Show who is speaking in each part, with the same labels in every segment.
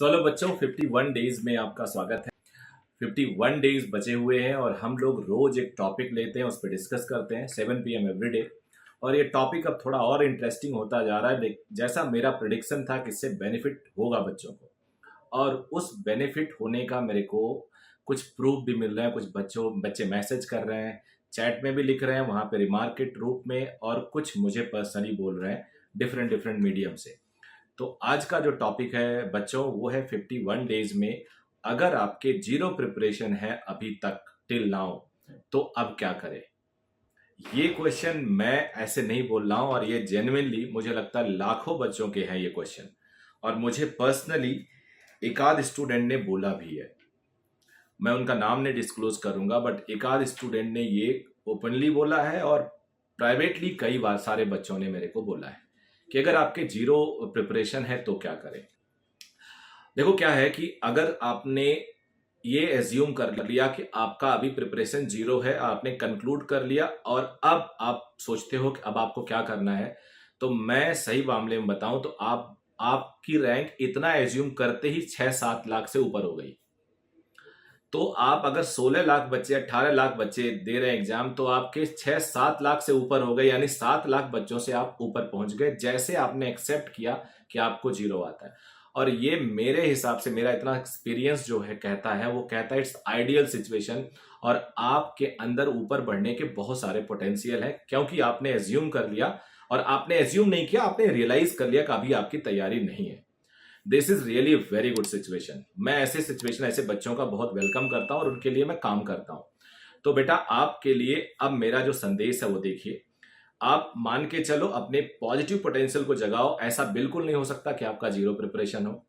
Speaker 1: चलो बच्चों, 51 डेज में आपका स्वागत है। 51 डेज बचे हुए हैं और हम लोग रोज एक टॉपिक लेते हैं, उस पर डिस्कस करते हैं 7 PM एवरीडे। और ये टॉपिक अब थोड़ा और इंटरेस्टिंग होता जा रहा है, जैसा मेरा प्रिडिक्शन था कि इससे बेनिफिट होगा बच्चों को। और उस बेनिफिट होने का मेरे को कुछ प्रूफ भी मिल रहे हैं। कुछ बच्चे मैसेज कर रहे हैं, चैट में भी लिख रहे हैं, वहाँ पे रिमार्क के रूप में, और कुछ मुझे पर्सनली बोल रहे हैं डिफरेंट डिफरेंट मीडियम से। तो आज का जो टॉपिक है बच्चों, वो है 51 डेज में अगर आपके जीरो प्रिपरेशन है अभी तक टिल नाउ, तो अब क्या करें। ये क्वेश्चन मैं ऐसे नहीं बोल रहा हूं, और ये जेन्युइनली मुझे लगता है लाखों बच्चों के हैं ये क्वेश्चन। और मुझे पर्सनली एक आध स्टूडेंट ने बोला भी है, मैं उनका नाम नहीं डिस्क्लोज करूंगा, बट एक आध स्टूडेंट ने ये ओपनली बोला है, और प्राइवेटली कई बार सारे बच्चों ने मेरे को बोला है कि अगर आपके जीरो प्रिपरेशन है तो क्या करें। देखो क्या है कि अगर आपने ये एज्यूम कर लिया कि आपका अभी प्रिपरेशन जीरो है, आपने कंक्लूड कर लिया, और अब आप सोचते हो कि अब आपको क्या करना है, तो मैं सही मामले में बताऊं तो आपकी रैंक इतना एज्यूम करते ही 6-7 लाख से ऊपर हो गई। तो आप अगर 16 लाख बच्चे 18 लाख बच्चे दे रहे हैं एग्जाम, तो आपके 6-7 लाख से ऊपर हो गए, यानी 7 लाख बच्चों से आप ऊपर पहुंच गए, जैसे आपने एक्सेप्ट किया कि आपको जीरो आता है। और ये मेरे हिसाब से, मेरा इतना एक्सपीरियंस जो है कहता है, वो कहता है इट्स आइडियल सिचुएशन। और आपके अंदर ऊपर बढ़ने के बहुत सारे पोटेंशियल है, क्योंकि आपने एज्यूम कर लिया, और आपने एज्यूम नहीं किया, आपने रियलाइज कर लिया कि अभी आपकी तैयारी नहीं है। This is really very good situation. मैं ऐसे सिचुएशन, ऐसे बच्चों का बहुत वेलकम करता हूं और उनके लिए मैं काम करता हूं। तो बेटा, आपके लिए अब मेरा जो संदेश है वो देखिए। आप मान के चलो, अपने पॉजिटिव पोटेंशियल को जगाओ। ऐसा बिल्कुल नहीं हो सकता कि आपका जीरो प्रिपरेशन हो।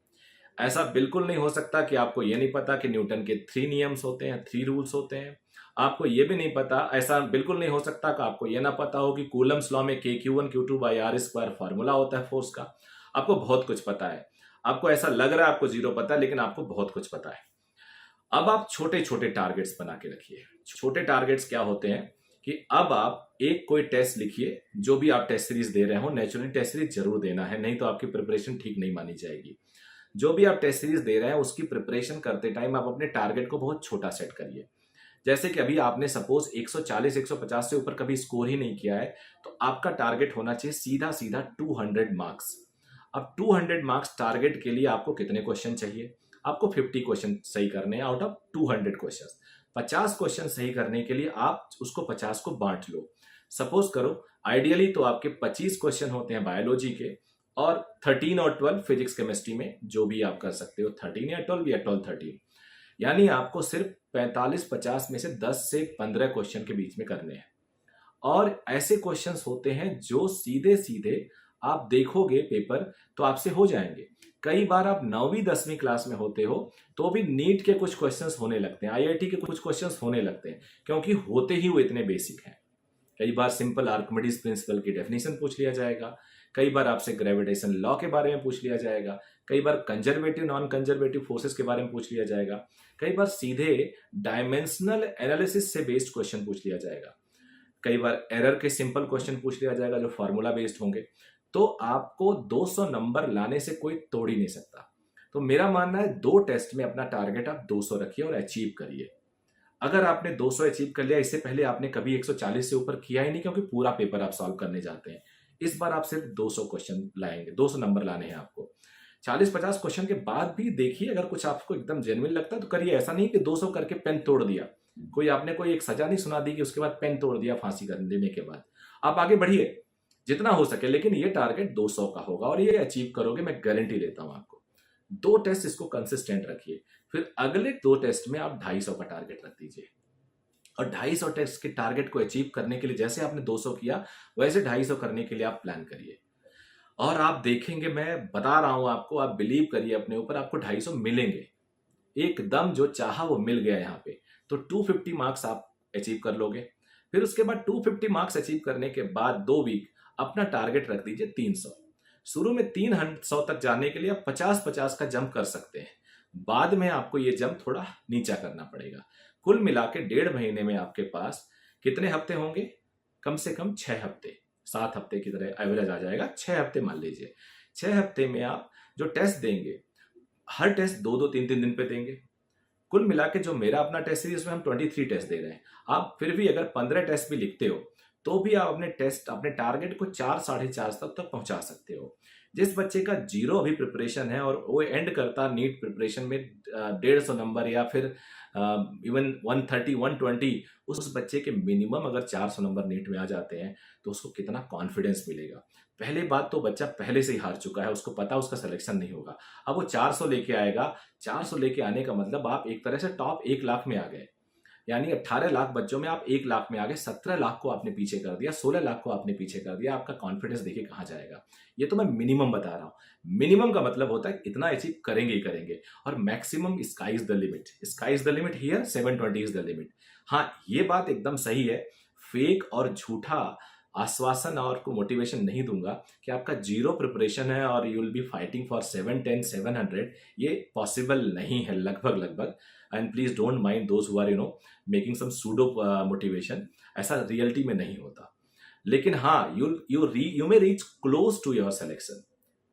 Speaker 1: ऐसा बिल्कुल नहीं हो सकता कि आपको ये नहीं पता कि न्यूटन के 3 नियम्स होते हैं, 3 रूल्स होते हैं। आपको ये भी नहीं पता, ऐसा बिल्कुल नहीं हो सकता कि आपको ये ना पता हो कि कूलम्स लॉ में KQ1Q2/R² फॉर्मूला होता है फोर्स का। आपको बहुत कुछ पता है। आपको ऐसा लग रहा है आपको जीरो पता है, लेकिन आपको बहुत कुछ पता है। अब आप छोटे छोटे टारगेट्स बना के रखिए। छोटे टारगेट्स क्या होते हैं कि अब आप एक कोई टेस्ट लिखिए, जो भी आप टेस्ट सीरीज दे रहे हो, नेचुरली टेस्ट सीरीज जरूर देना है, नहीं तो आपकी प्रिपरेशन ठीक नहीं मानी जाएगी। जो भी आप टेस्ट सीरीज दे रहे हैं, उसकी प्रिपरेशन करते टाइम आप अपने टारगेट को बहुत छोटा सेट करिए। जैसे कि अभी आपने सपोज 140 150 से ऊपर कभी स्कोर ही नहीं किया है, तो आपका टारगेट होना चाहिए सीधा सीधा 200 मार्क्स। अब 200 मार्क्स टारगेट के लिए आपको कितने क्वेश्चन चाहिए? आपको 50 क्वेश्चन सही करने हैं आउट ऑफ 200 क्वेश्चन। 50 क्वेश्चन सही करने के लिए आप उसको 50 को बांट लो। सपोज करो, आइडियली तो आपके 25 क्वेश्चन होते हैं बायोलॉजी के, और 13 और 12 फिजिक्स केमिस्ट्री में, जो भी आप कर सकते हो, 13 या 12 या 12 13। यानी आपको सिर्फ 45-50 में से 10 से 15 क्वेश्चन के बीच में करने हैं। और ऐसे क्वेश्चंस होते हैं जो सीधे सीधे आप देखोगे पेपर तो आपसे हो जाएंगे। कई बार आप 9वीं 10वीं क्लास में होते हो तो भी नीट के कुछ क्वेश्चंस होने लगते हैं, IIT के कुछ क्वेश्चंस होने लगते हैं, क्योंकि होते ही वो इतने बेसिक हैं। कई बार सिंपल आर्किमिडीज प्रिंसिपल की डेफिनेशन पूछ लिया जाएगा, कई बार आपसे ग्रेविटेशन लॉ के बारे में पूछ लिया जाएगा, कई बार कंजर्वेटिव नॉन कंजर्वेटिव फोर्सेस के बारे में पूछ लिया जाएगा, कई बार सीधे डायमेंशनल एनालिसिस से बेस्ड क्वेश्चन पूछ लिया जाएगा, कई बार एरर के सिंपल क्वेश्चन पूछ लिया जाएगा जो फॉर्मूला बेस्ड होंगे। तो आपको 200 नंबर लाने से कोई तोड़ ही नहीं सकता। तो मेरा मानना है 2 टेस्ट में अपना टारगेट आप 200 रखिए और अचीव करिए। अगर आपने 200 अचीव कर लिया, इससे पहले आपने कभी 140 से ऊपर किया ही नहीं, क्योंकि पूरा पेपर आप सॉल्व करने जाते हैं। इस बार आप सिर्फ 200 क्वेश्चन लाएंगे, 200 नंबर लाने हैं आपको। 40-50 क्वेश्चन के बाद भी देखिए, अगर कुछ आपको एकदम जेन्युइन लगता है तो करिए। ऐसा नहीं कि 200 करके पेन तोड़ दिया, कोई आपने कोई एक सजा नहीं सुना दी कि उसके बाद पेन तोड़ दिया फांसी कर देने के बाद। आप आगे बढ़िए जितना हो सके, लेकिन ये टारगेट 200 का होगा और ये अचीव करोगे, मैं गारंटी देता हूं आपको। 2 टेस्ट इसको कंसिस्टेंट रखिए, फिर अगले 2 टेस्ट में आप 250 का टारगेट रख दीजिए। और 250 टेस्ट के टारगेट को अचीव करने के लिए, जैसे आपने 200 किया वैसे 250 करने के लिए आप प्लान करिए। और आप देखेंगे, मैं बता रहा हूं आपको, आप बिलीव करिए अपने ऊपर, आपको 250 मिलेंगे एकदम। जो चाहा वो मिल गया यहाँ पे। तो 250 मार्क्स आप अचीव कर लोगे। फिर उसके बाद 250 मार्क्स अचीव करने के बाद 2 वीक अपना टारगेट रख दीजिए 300। शुरू में 300 तक जाने के लिए आप 50-50 का जंप कर सकते हैं, बाद में आपको ये जंप थोड़ा नीचा करना पड़ेगा। कुल मिला के 1.5 महीने में आपके पास कितने हफ्ते होंगे? कम से कम 6 हफ्ते, 7 हफ्ते की तरह एवरेज आ जाएगा, 6 हफ्ते मान लीजिए। 6 हफ्ते में आप जो टेस्ट देंगे, हर टेस्ट 2-2 3-3 दिन पे देंगे। कुल मिला के जो मेरा अपना टेस्ट सीरीज में हम 23 टेस्ट दे रहे हैं। आप फिर भी अगर 15 टेस्ट भी लिखते हो तो भी आप अपने टारगेट को 4-4.5 तक पहुंचा सकते हो। जिस बच्चे का जीरो अभी प्रिपरेशन है और वो एंड करता नीट प्रिपरेशन में 150 नंबर या फिर इवन 130-120, उस बच्चे के मिनिमम अगर 400 नंबर नीट में आ जाते हैं तो उसको कितना कॉन्फिडेंस मिलेगा। पहली बात तो बच्चा पहले से ही हार चुका है, उसको पता उसका सिलेक्शन नहीं होगा। अब वो 400 लेके आएगा। 400 लेके आने का मतलब आप एक तरह से टॉप 1 लाख में आ गए। यानी 18 लाख बच्चों में आप 1 लाख में आ गए। 17 लाख को आपने पीछे कर दिया, 16 लाख को आपने पीछे कर दिया। आपका कॉन्फिडेंस देखिए कहाँ जाएगा। ये तो मैं मिनिमम बता रहा हूँ। मिनिमम का मतलब होता है इतना अचीव करेंगे ही करेंगे, और maximum sky is the limit. Sky is the limit here, 720 is the limit. हाँ, ये बात एकदम सही है। फेक और झूठा आश्वासन और को मोटिवेशन नहीं दूंगा कि आपका जीरो प्रिपरेशन है और you will be fighting for 710 700। ये पॉसिबल नहीं है लगभग लगभग। And please don't mind those who are making some pseudo motivation. ऐसा रियलिटी में नहीं होता। लेकिन हाँ, you may reach close to your selection.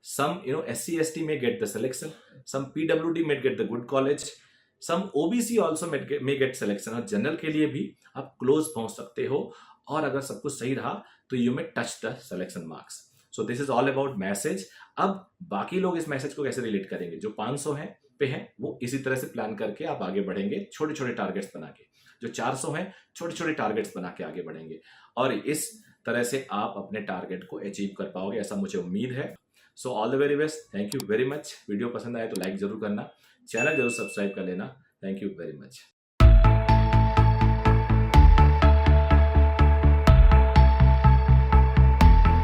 Speaker 1: Some SC/ST may get the selection. Some PWD may get the good college. Some OBC also may get selection. और general के लिए भी आप क्लोज पहुंच सकते हो, और अगर सब कुछ सही रहा तो you may touch the selection marks. So this is all about message. अब बाकी लोग इस मैसेज को कैसे रिलेट करेंगे? जो 500 हैं वो इसी तरह से प्लान करके आप आगे बढ़ेंगे, छोटे छोटे टारगेट्स बना के। जो 400 हैं, छोटे छोटे टारगेट्स बना के आगे बढ़ेंगे, और इस तरह से आप अपने टारगेट को अचीव कर पाओगे, ऐसा मुझे उम्मीद है। So all the very best. Thank you very much. Video पसंद आए तो लाइक जरूर करना, चैनल जरूर सब्सक्राइब कर लेना। Thank you very much.